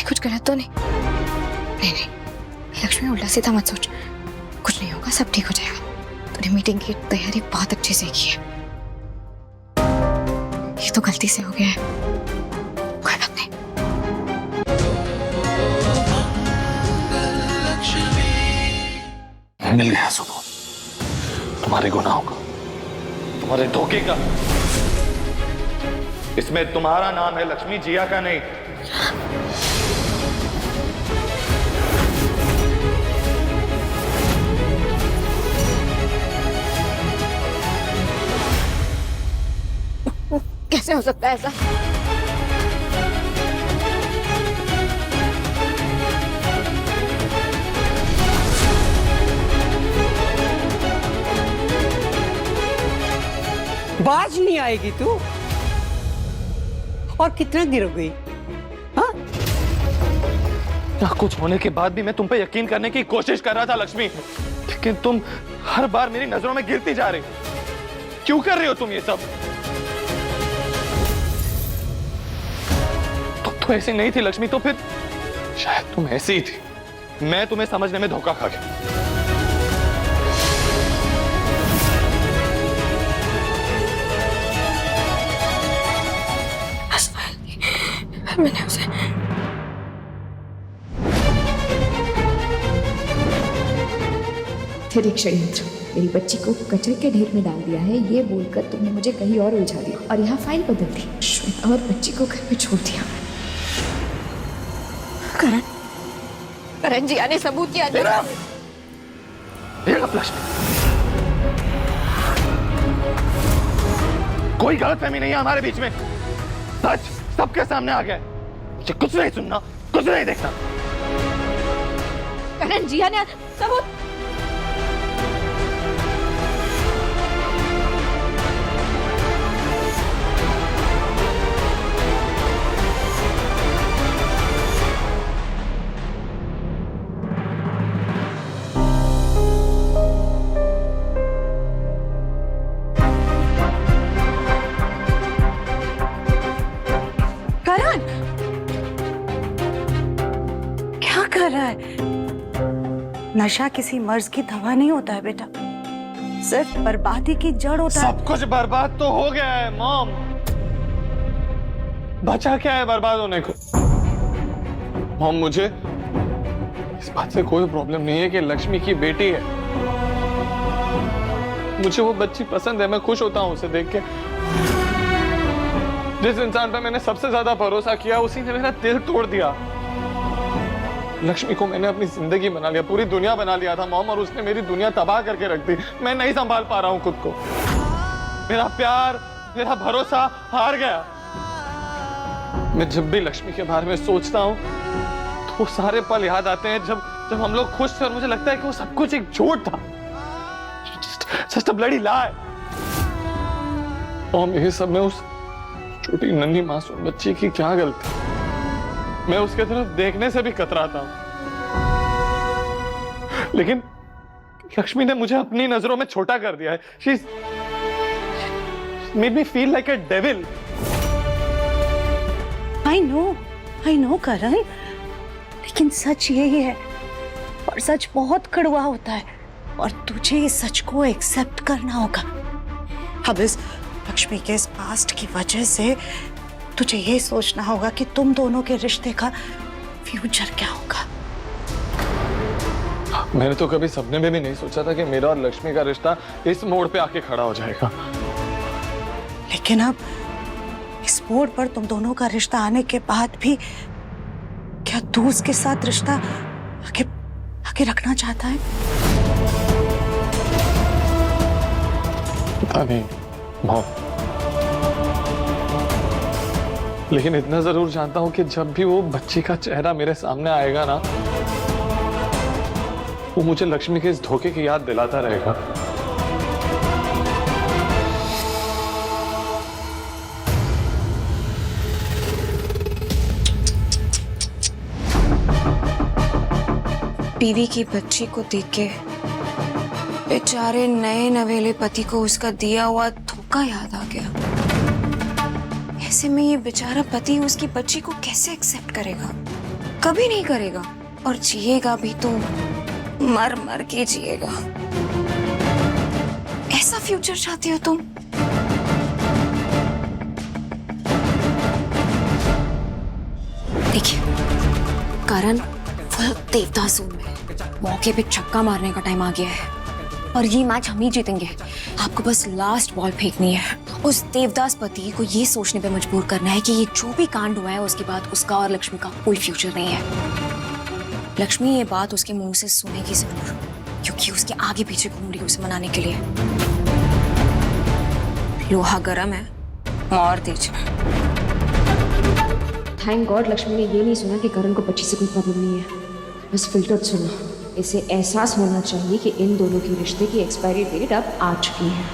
कहीं कुछ गलत तो नहीं? नहीं नहीं लक्ष्मी, उल्टा सीधा मत सोच, कुछ नहीं होगा, सब ठीक हो जाएगा। तूने मीटिंग की तैयारी बहुत अच्छे से की है, ये तो गलती से हो गया है, कोई बात नहीं। मिल गया सुबह तुम्हारे गुनाहों का, तुम्हारे धोखे का। इसमें तुम्हारा नाम है लक्ष्मी, जिया का नहीं। कैसे हो सकता है ऐसा? बाज नहीं आएगी तू? और कितना गिरोगी? हाँ? कुछ होने के बाद भी मैं तुम पे यकीन करने की कोशिश कर रहा था लक्ष्मी, लेकिन तुम हर बार मेरी नजरों में गिरती जा रही। क्यों कर रही हो तुम ये सब? तो ऐसी नहीं थी लक्ष्मी, तो फिर शायद तुम ऐसी ही थी। मैं तुम्हें समझने में धोखा खा गया। मैंने उसे फिर एक षड्यंत्र, मेरी बच्ची को कचरे के ढेर में डाल दिया है ये बोलकर तुमने मुझे कहीं और उलझा दिया और यहाँ फाइल बदल दी, श्वेता और बच्ची को घर में छोड़ दिया। करण, करण जी आने सबूत दिया। लक्ष्मी, कोई गलतफहमी नहीं है हमारे बीच में, सच सबके सामने आ गया। मुझे कुछ नहीं सुनना, कुछ नहीं देखना। करण जी आने सबूत। क्या कर रहा है? नशा किसी मर्ज की दवा नहीं होता है बेटा, सिर्फ बर्बादी की जड़ होता है। सब कुछ बर्बाद तो हो गया है मॉम, बचा क्या है बर्बाद होने को? मॉम, मुझे इस बात से कोई प्रॉब्लम नहीं है कि लक्ष्मी की बेटी है। मुझे वो बच्ची पसंद है, मैं खुश होता हूं उसे देख के। जिस इंसान पर मैंने सबसे ज्यादा भरोसा किया उसी ने मेरा दिल तोड़ दिया। लक्ष्मी को मैंने अपनी जिंदगी बना लिया, पूरी दुनिया बना लिया था मॉम, और उसने मेरी दुनिया तबाह करके रख दी। मैं नहीं संभाल पा रहा हूं खुद को। मेरा प्यार, मेरा भरोसा हार गया। मैं जब भी लक्ष्मी के बारे में सोचता हूं तो वो सारे पल याद आते हैं जब हम लोग खुश थे, और मुझे लगता है कि वो सब कुछ एक झूठ था, जस्ट अ ब्लडी लाई। और ये सब में उस छोटी नन्ही मासूम बच्ची की क्या गलती? मैं उसके तरफ देखने से भी कतराता हूं, लेकिन लक्ष्मी ने मुझे अपनी नजरों में छोटा कर दिया है। She's made me feel like a devil. I know करण, लेकिन सच यही है, और सच बहुत कड़वा होता है, और तुझे इस सच को एक्सेप्ट करना होगा। अब इस लक्ष्मी के इस पास्ट की वजह से तुझे ये सोचना होगा कि तुम दोनों के रिश्ते का फ्यूचर क्या होगा। मैंने तो कभी सपने में भी नहीं सोचा था कि मेरा और लक्ष्मी का रिश्ता इस मोड़ पे आके खड़ा हो जाएगा। लेकिन अब इस मोड़ पर तुम दोनों का रिश्ता आने के बाद भी क्या तू उसके साथ रिश्ता आगे रखना चाहता है? पता नहीं मॉम, लेकिन इतना जरूर जानता हूं कि जब भी वो बच्ची का चेहरा मेरे सामने आएगा ना, वो मुझे लक्ष्मी के इस धोखे की याद दिलाता रहेगा। बीवी की बच्ची को देख के बेचारे नए नवेले पति को उसका दिया हुआ धोखा याद आ गया। ऐसे में ये बेचारा पति उसकी बच्ची को कैसे एक्सेप्ट करेगा? कभी नहीं करेगा, और जिएगा भी तो मर मर के जिएगा। ऐसा फ्यूचर चाहती हो तुम? देखिए करण फुल देवदास जोन में है। मौके पे छक्का मारने का टाइम आ गया है और ये मैच हम ही जीतेंगे। आपको बस लास्ट बॉल फेंकनी है। उस देवदास पति को ये सोचने पे मजबूर करना है कि ये जो भी कांड हुआ है उसके बाद उसका और लक्ष्मी का कोई फ्यूचर नहीं है। लक्ष्मी ये बात उसके मुंह से सुनेगी जरूर, क्योंकि उसके आगे पीछे घूम रही है उसे मनाने के लिए। लोहा गरम है, और तेज है। थैंक गॉड लक्ष्मी ने ये नहीं सुना कि करण को बच्ची से कोई प्रॉब्लम नहीं है, बस फिल्टर्ड सुना। इसे एहसास होना चाहिए कि इन दोनों के रिश्ते की एक्सपायरी डेट अब आ चुकी है।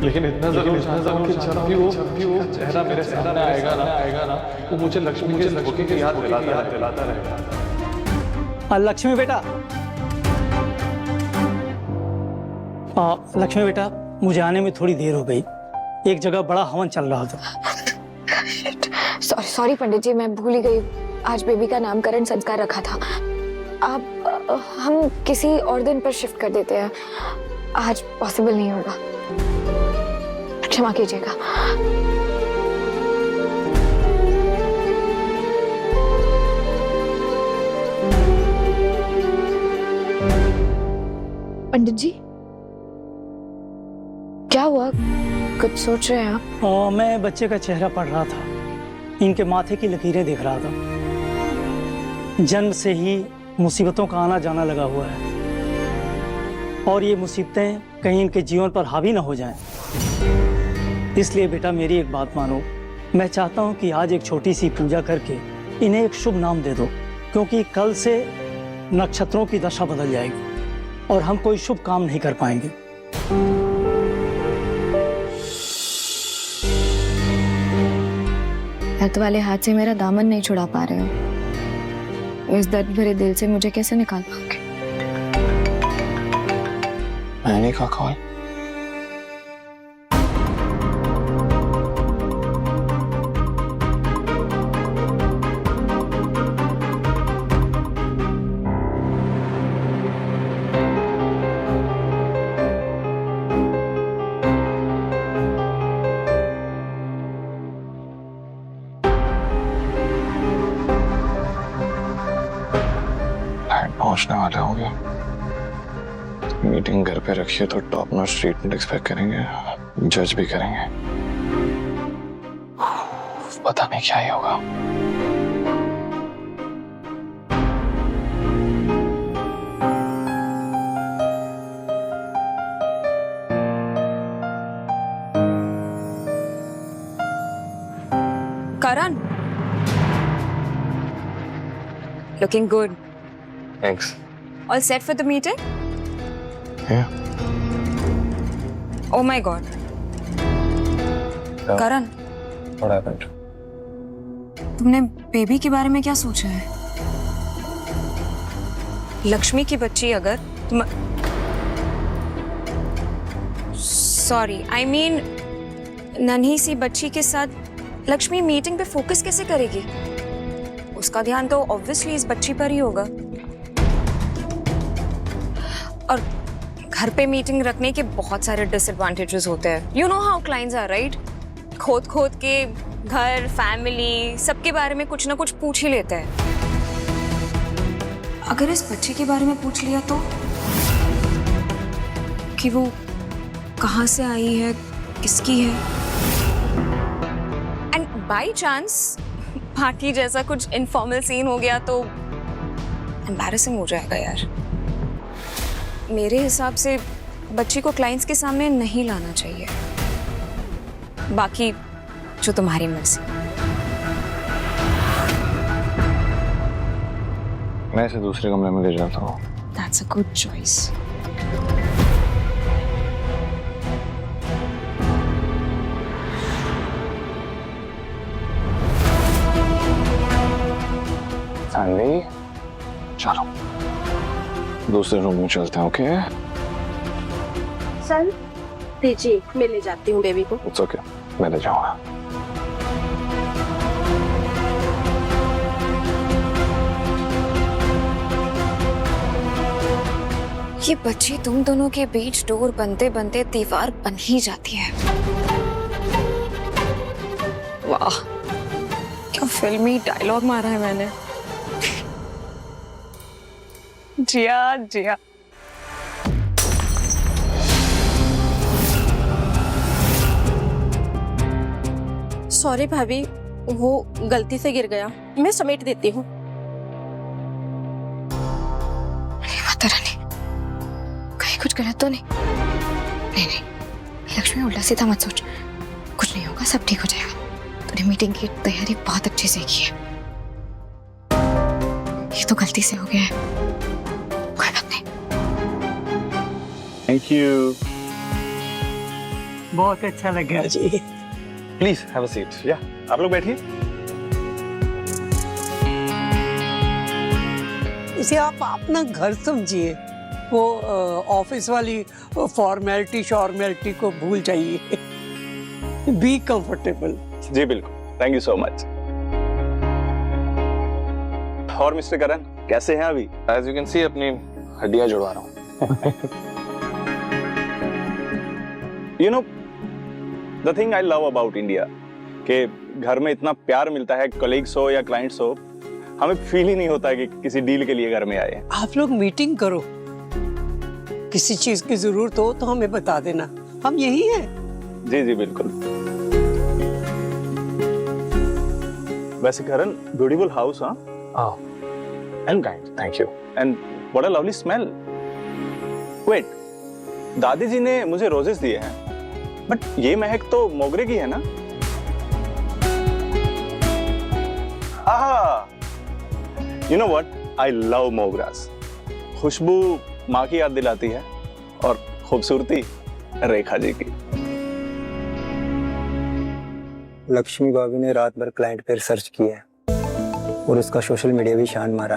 लेकिन इतना जरूर चाहता हूँ कि जब भी वो चेहरा मेरे सामने आएगा ना वो मुझे लक्ष्मी के धोखे की याद दिलाता रहेगा। लक्ष्मी बेटा, लक्ष्मी बेटा, मुझे आने में थोड़ी देर हो गई। एक जगह बड़ा हवन चल रहा था। सॉरी पंडित जी, मैं भूल ही गई। आज बेबी का नामकरण संस्कार रखा था। आप हम किसी और दिन पर शिफ्ट कर देते हैं, आज पॉसिबल नहीं होगा, क्षमा कीजिएगा। पंडित जी क्या हुआ, कुछ सोच रहे हैं आप? मैं बच्चे का चेहरा पढ़ रहा था, इनके माथे की लकीरें देख रहा था। जन्म से ही मुसीबतों का आना जाना लगा हुआ है और ये मुसीबतें कहीं इनके जीवन पर हावी ना हो जाएं। इसलिए बेटा मेरी एक बात मानो, मैं चाहता हूं कि आज एक छोटी सी पूजा करके इन्हें एक शुभ नाम दे दो, क्योंकि कल से नक्षत्रों की दशा बदल जाएगी और हम कोई शुभ काम नहीं कर पाएंगे। हाथ वाले हाथ से मेरा दामन नहीं छुड़ा पा रहे हो, इस दर्द भरे दिल से मुझे कैसे निकाल पाओगे? मैंने कहा कॉल पहुंचने वाले होंगे। मीटिंग घर पे रखिए तो टॉप नॉच ट्रीटमेंट एक्सपेक्ट करेंगे, जज भी करेंगे। पता नहीं क्या ही होगा। करण, looking good. Thanks. All set for the meeting? Yeah. Oh my God. Karan, What happened? तुमने बेबी के बारे में क्या सोचा है? लक्ष्मी की बच्ची अगर तुम सॉरी आई मीन नन्ही सी बच्ची के साथ लक्ष्मी मीटिंग पे फोकस कैसे करेगी? उसका ध्यान तो ऑब्वियसली इस बच्ची पर ही होगा। और घर पे मीटिंग रखने के बहुत सारे डिसएडवांटेजेस होते हैं। You know how clients are, right? खोद खोद के घर, फैमिली, सबके बारे में कुछ ना कुछ पूछ ही लेते हैं। अगर इस बच्चे के बारे में पूछ लिया तो कि वो कहाँ से आई है, किसकी है, एंड बाय चांस पार्टी जैसा कुछ इनफॉर्मल सीन हो गया तो एम्बैरेसिंग हो जाएगा यार। मेरे हिसाब से बच्ची को क्लाइंट्स के सामने नहीं लाना चाहिए। बाकी जो तुम्हारी मर्जी। मैं इसे दूसरे कमरे में ले जाता हूँ। That's a good choice. Saanvi, चलो दूसरे रूम में चलते हैं, ओके? सर दीजिए, मैं ले जाती हूँ बेबी को। It's okay. मैं तो जाऊंगा। ये बच्ची तुम दोनों के बीच डोर बनते बनते दीवार बन ही जाती है। वाह, क्या फिल्मी डायलॉग मारा है मैंने। जिया जिया। सॉरी भाभी, वो गलती से गिर गया, मैं समेट देती हूँ। माता रानी, कहीं कुछ गलत तो नहीं? नहीं, लक्ष्मी उल्टा सीधा मत सोच, कुछ नहीं होगा, सब ठीक हो जाएगा। तूने मीटिंग की तैयारी बहुत अच्छे से की है। ये तो गलती से हो गया है, कोई बात नहीं। Thank you. बहुत अच्छा लगा जी। Please have a seat. या आप लोग बैठिए। इसे आप अपना घर समझिए, वो ऑफिस वाली फॉर्मेलिटी शॉर्मेलिटी को भूल जाइए। B comfortable. जी बिल्कुल, थैंक यू सो मच। और मिस्टर करण कैसे हैं अभी? एज यू कैन सी अपनी हड्डियां जुड़वा रहा हूँ। You know the thing I love about India कि घर में इतना प्यार मिलता है, कलीग्स हो या क्लाइंट्स हो, हमें फील ही नहीं होता है कि किसी डील के लिए घर में आए हैं। आप लोग मीटिंग करो, किसी चीज की जरूरत हो तो हमें बता देना, हम यही हैं। जी जी बिल्कुल। वैसे करण, ब्यूटीफुल हाउस। हाँ, and kind, thank you. And what a lovely smell. Wait, दादी जी ने मुझे रोजेस दिए हैं, बट ये महक तो मोगरे की है ना? आहा, you know what, I love mogras. खुशबू माँ की याद दिलाती है और खूबसूरती रेखा जी की। लक्ष्मी भाभी ने रात भर क्लाइंट पे रिसर्च किया है और उसका सोशल मीडिया भी छान मारा।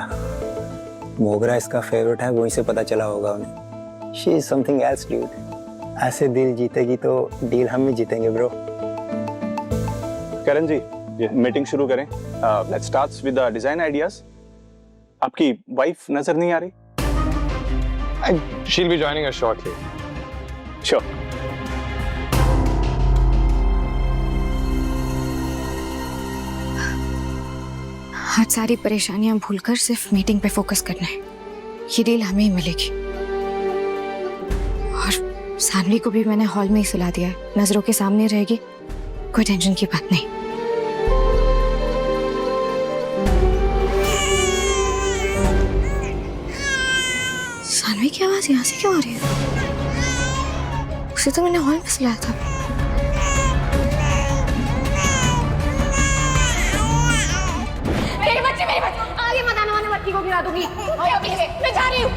मोगरा इसका फेवरेट है, वहीं से पता चला होगा उन्हें। She is something else dude. ऐसे दिल जीतेगी तो डील हम भी जीतेंगे ब्रो। करण जी, मीटिंग शुरू करें। Let's start with the design ideas. आपकी वाइफ नजर नहीं आ रही? She'll be joining us shortly. Sure. आज सारी परेशानियां भूलकर सिर्फ मीटिंग पे फोकस करना है। ये डील हमें ही मिलेगी। और सानवी को भी मैंने हॉल में ही सुला दिया है, नजरों के सामने रहेगी, कोई टेंशन की बात नहीं। सानवी की आवाज यहाँ से क्यों आ रही है? उसे तो मैंने हॉल में सुलाया था। मेरी बच्ची आगे मत आना, वाली बच्ची को गिरा दूंगी। मैं जा रही हूँ।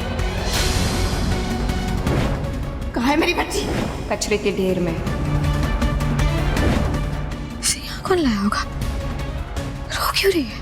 कहाँ है मेरी बच्ची? कचरे के ढेर में। इसे यहाँ कौन लाया होगा? रो क्यों रही है?